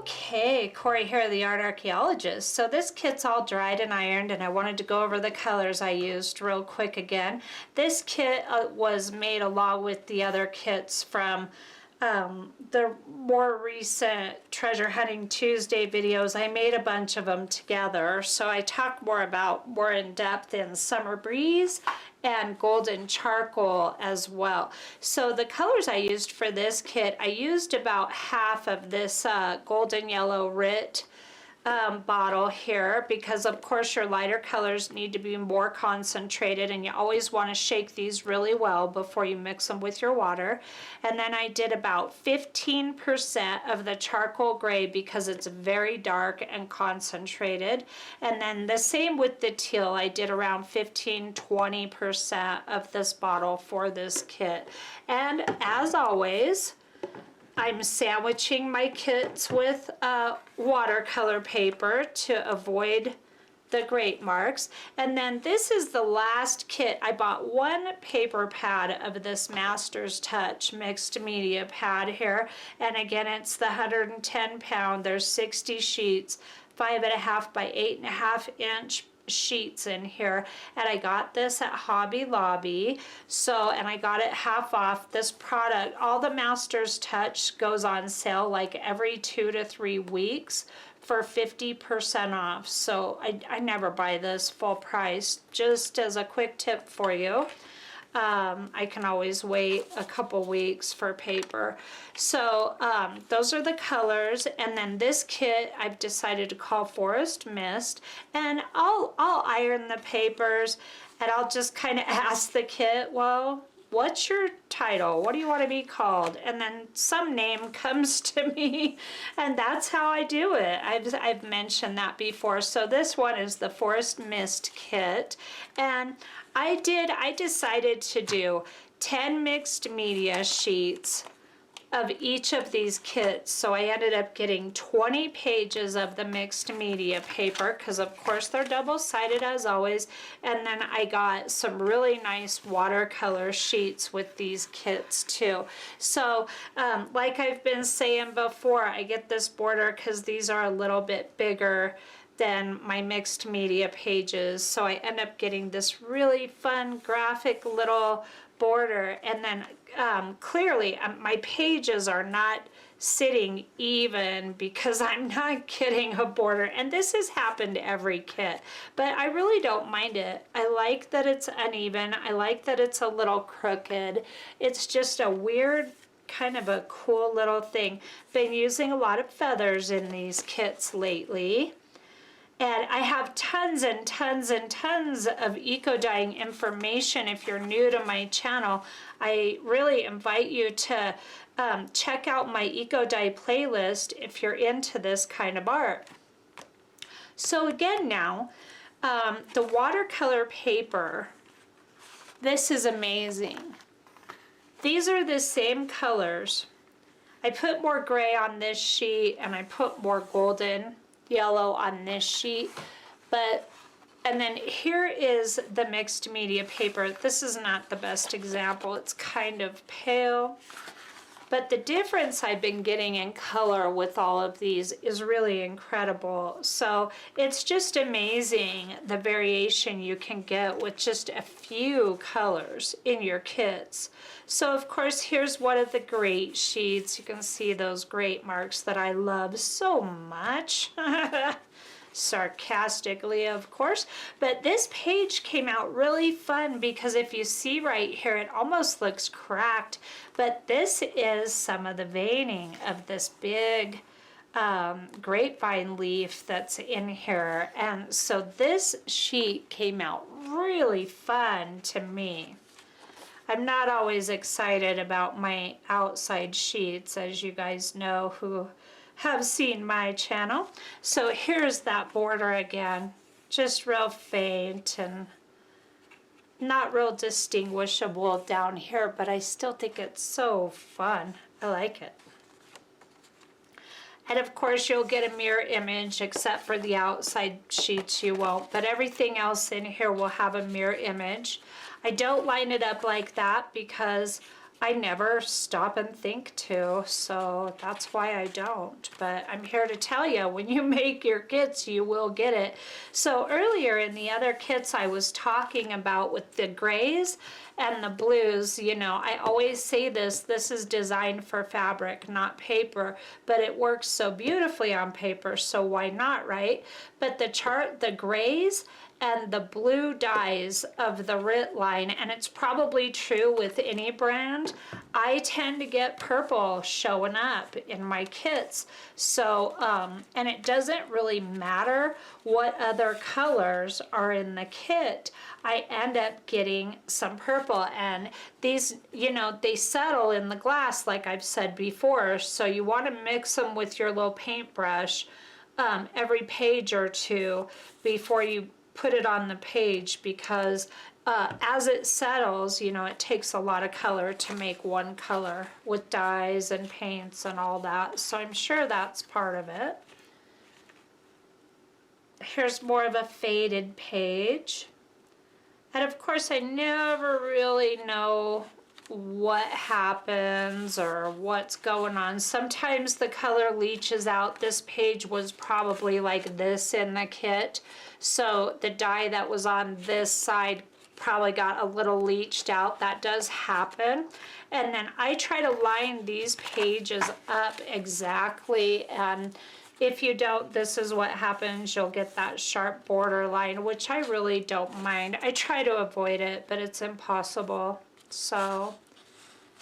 Okay, Corey here, the art archaeologist. So this kit's all dried and ironed, and I wanted to go over the colors I used real quick again. This kit was made along with the other kits from the more recent Treasure Hunting Tuesday videos. I made a bunch of them together, so I talk more in depth in Summer Breeze and Golden Charcoal as well. So the colors I used for this kit, I used about half of this golden yellow Rit bottle here, because of course your lighter colors need to be more concentrated, and you always want to shake these really well before you mix them with your water. And then I did about 15% of the charcoal gray because it's very dark and concentrated, and then the same with the teal. I did around 15-20% of this bottle for this kit. And as always, I'm sandwiching my kits with watercolor paper to avoid the grate marks. And then this is the last kit. I bought one paper pad of this Master's Touch mixed media pad here. And again, it's the 110 pound. There's 60 sheets, 5.5 by 8.5 inch sheets in here, and I got this at Hobby Lobby. And I got it half off. This product, all the Master's Touch, goes on sale like every 2 to 3 weeks for 50% off. So I never buy this full price. Just as a quick tip for you, I can always wait a couple weeks for paper. So those are the colors, and then this kit I've decided to call Forest Mist, and I'll iron the papers, and I'll just kind of ask the kit, well, what's your title? What do you want to be called? And then some name comes to me, and that's how I do it. I've mentioned that before. So this one is the Forest Mist kit, and I decided to do 10 mixed media sheets of each of these kits. So I ended up getting 20 pages of the mixed media paper, because of course they're double-sided as always. And then I got some really nice watercolor sheets with these kits too. So like I've been saying before, I get this border because these are a little bit bigger than my mixed media pages. So I end up getting this really fun graphic little border. And then clearly my pages are not sitting even because I'm not getting a border. And this has happened every kit, but I really don't mind it. I like that it's uneven. I like that it's a little crooked. It's just a weird, kind of a cool little thing. Been using a lot of feathers in these kits lately. And I have tons and tons and tons of eco-dyeing information. If you're new to my channel, I really invite you to check out my eco-dye playlist if you're into this kind of art. So again now, the watercolor paper, this is amazing. These are the same colors. I put more gray on this sheet, and I put more golden yellow on this sheet, and then here is the mixed media paper. This is not the best example. It's kind of pale, but the difference I've been getting in color with all of these is really incredible. So it's just amazing the variation you can get with just a few colors in your kits. So of course, here's one of the grate sheets. You can see those grate marks that I love so much. Sarcastically, of course. But this page came out really fun because if you see right here, it almost looks cracked. But this is some of the veining of this big grapevine leaf that's in here. And so this sheet came out really fun to me. I'm not always excited about my outside sheets, as you guys know who have seen my channel. So here's that border again, just real faint and not real distinguishable down here, but I still think it's so fun. I like it. And of course you'll get a mirror image, except for the outside sheets you won't, but everything else in here will have a mirror image. I don't line it up like that because I never stop and think to, so that's why I don't. But I'm here to tell you, when you make your kits, you will get it. So earlier in the other kits I was talking about with the grays and the blues, you know, I always say this is designed for fabric, not paper, but it works so beautifully on paper, so why not, right? But the grays and the blue dyes of the RIT line, and it's probably true with any brand, I tend to get purple showing up in my kits. So, and it doesn't really matter what other colors are in the kit, I end up getting some purple. And these, you know, they settle in the glass like I've said before, so you want to mix them with your little paintbrush every page or two before you put it on the page, because as it settles, you know, it takes a lot of color to make one color with dyes and paints and all that. So I'm sure that's part of it. Here's more of a faded page. And of course, I never really know what happens or what's going on. Sometimes the color leaches out. This page was probably like this in the kit, so the dye that was on this side probably got a little leached out. That does happen. And then I try to line these pages up exactly, and if you don't, this is what happens. You'll get that sharp border line, which I really don't mind. I try to avoid it, but it's impossible. So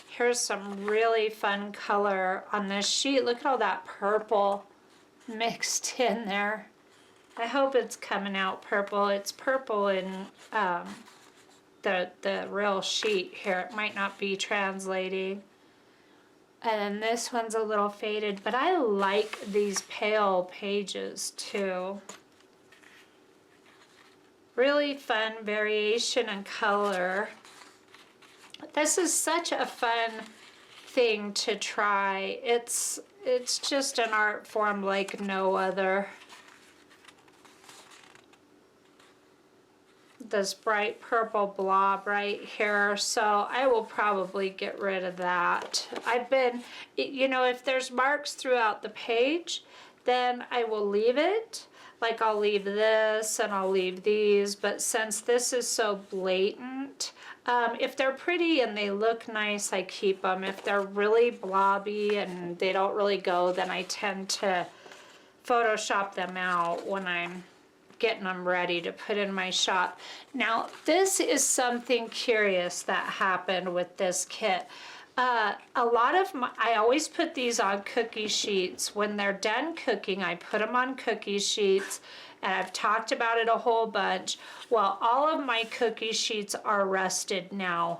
here's some really fun color on this sheet. Look at all that purple mixed in there. I hope it's coming out purple. It's purple in the real sheet here. It might not be translating. And this one's a little faded, but I like these pale pages too. Really fun variation in color. This is such a fun thing to try. It's just an art form like no other. This bright purple blob right here, so I will probably get rid of that. I've been, you know, if there's marks throughout the page, then I will leave it. Like I'll leave this and I'll leave these, but since this is so blatant, if they're pretty and they look nice, I keep them. If they're really blobby and they don't really go, then I tend to Photoshop them out when I'm getting them ready to put in my shop. Now, this is something curious that happened with this kit. A lot of I always put these on cookie sheets. When they're done cooking, I put them on cookie sheets, and I've talked about it a whole bunch. Well, all of my cookie sheets are rusted now,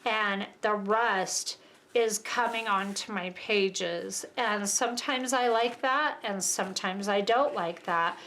and the rust is coming onto my pages, and sometimes I like that and sometimes I don't like that.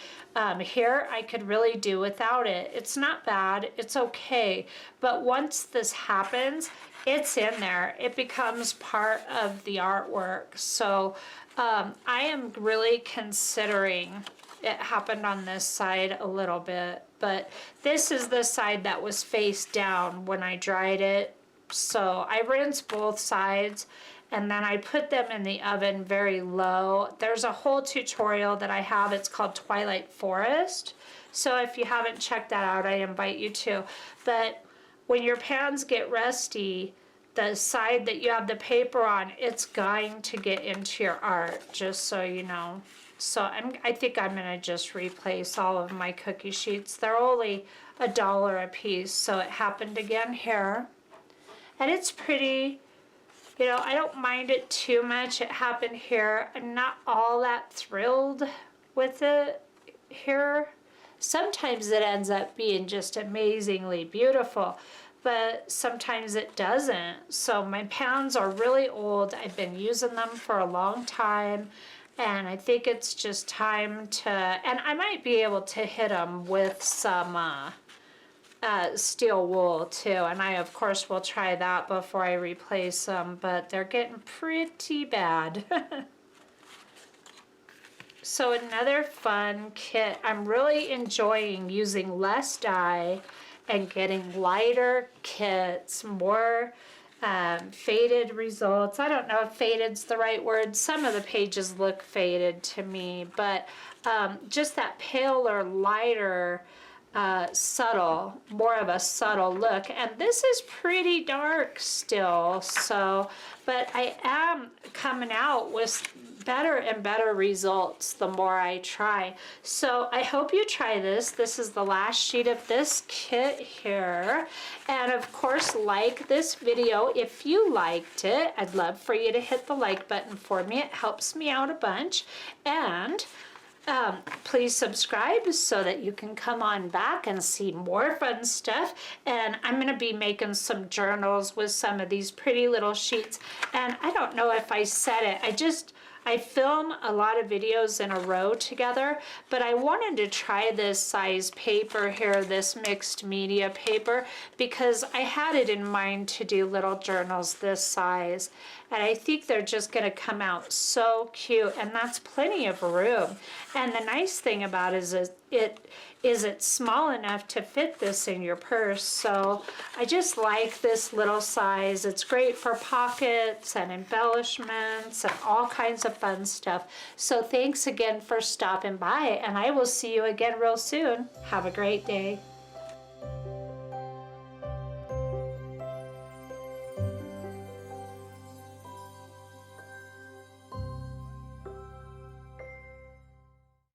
Here I could really do without it. It's not bad, it's okay, but once this happens, it's in there. It becomes part of the artwork. So I am really considering, it happened on this side a little bit, but this is the side that was face down when I dried it. So I rinsed both sides, and then I put them in the oven very low. There's a whole tutorial that I have. It's called Twilight Forest. So if you haven't checked that out, I invite you to. But when your pans get rusty, the side that you have the paper on, it's going to get into your art, just so you know. So I think I'm gonna just replace all of my cookie sheets. They're only $1 a piece, so it happened again here. And it's pretty. You know, I don't mind it too much. It happened here. I'm not all that thrilled with it here. Sometimes it ends up being just amazingly beautiful, but sometimes it doesn't. So my pans are really old. I've been using them for a long time, and I think it's just time to, and I might be able to hit them with some steel wool too, and I of course will try that before I replace them, but they're getting pretty bad. So another fun kit. I'm really enjoying using less dye and getting lighter kits, more Faded results. I don't know if faded's the right word. Some of the pages look faded to me, but just that paler, lighter, subtle, more of a subtle look. And this is pretty dark still, so, but I am coming out with better and better results the more I try. So I hope you try this. This is the last sheet of this kit here. And of course, like this video if you liked it. I'd love for you to hit the like button for me. It helps me out a bunch. And please subscribe so that you can come on back and see more fun stuff. And I'm going to be making some journals with some of these pretty little sheets. And I don't know if I said it. I film a lot of videos in a row together, but I wanted to try this size paper here, this mixed media paper, because I had it in mind to do little journals this size. And I think they're just gonna come out so cute, and that's plenty of room. And the nice thing about it is it's small enough to fit this in your purse. So I just like this little size. It's great for pockets and embellishments and all kinds of fun stuff. So thanks again for stopping by, and I will see you again real soon. Have a great day.